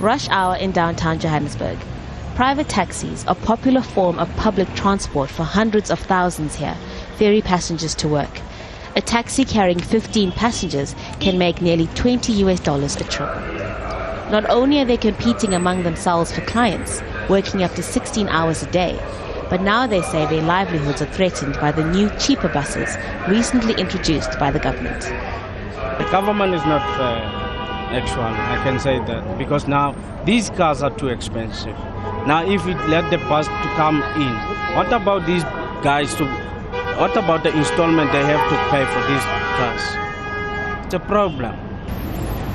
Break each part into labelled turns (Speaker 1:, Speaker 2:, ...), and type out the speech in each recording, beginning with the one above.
Speaker 1: Rush hour in downtown Johannesburg. Private taxis, a popular form of public transport for hundreds of thousands here, ferry passengers to work. A taxi carrying 15 passengers can make nearly $20 a trip. Not only are they competing among themselves for clients, working up to 16 hours a day, but now they say their livelihoods are threatened by the new, cheaper buses recently introduced by the government.
Speaker 2: The government is not actual, I can say that, because now these cars are too expensive. Now if we let the bus to come in, what about these guys what about the installment they have to pay for these cars? It's a problem.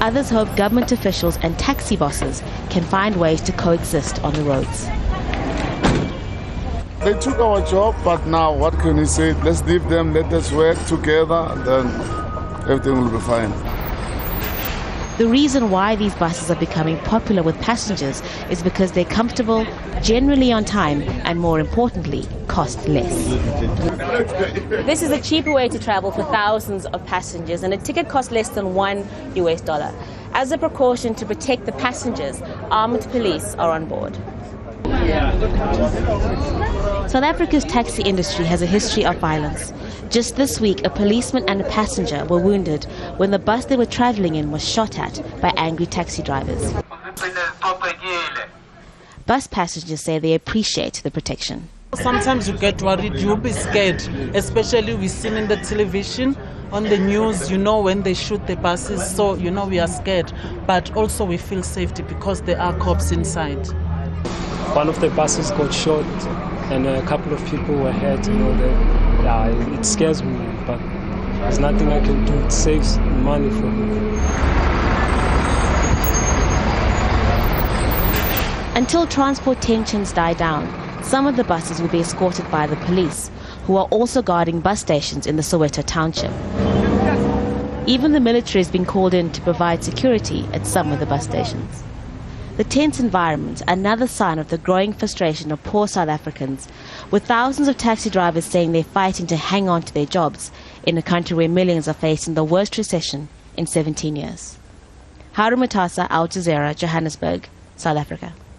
Speaker 1: Others hope government officials and taxi bosses can find ways to coexist on the roads.
Speaker 3: They took our job, but now what can we say? Let's leave them, let us work together, then everything will be fine.
Speaker 1: The reason why these buses are becoming popular with passengers is because they're comfortable, generally on time, and more importantly, cost less. This is a cheaper way to travel for thousands of passengers, and a ticket costs less than $1. As a precaution to protect the passengers, armed police are on board. South Africa's taxi industry has a history of violence. Just this week, a policeman and a passenger were wounded when the bus they were traveling in was shot at by angry taxi drivers. Bus passengers say they appreciate the protection.
Speaker 4: Sometimes you get worried, you'll be scared, especially we've seen in the television, on the news, when they shoot the buses, so we are scared, but also we feel safety because there are cops inside.
Speaker 5: One of the buses got shot and a couple of people were hurt, it scares me, but there's nothing I can do. It saves money for me.
Speaker 1: Until transport tensions die down, some of the buses will be escorted by the police, who are also guarding bus stations in the Soweto township. Even the military has been called in to provide security at some of the bus stations. The tense environment, another sign of the growing frustration of poor South Africans, with thousands of taxi drivers saying they're fighting to hang on to their jobs in a country where millions are facing the worst recession in 17 years. Haru, Mutasa, Jazeera, Johannesburg, South Africa.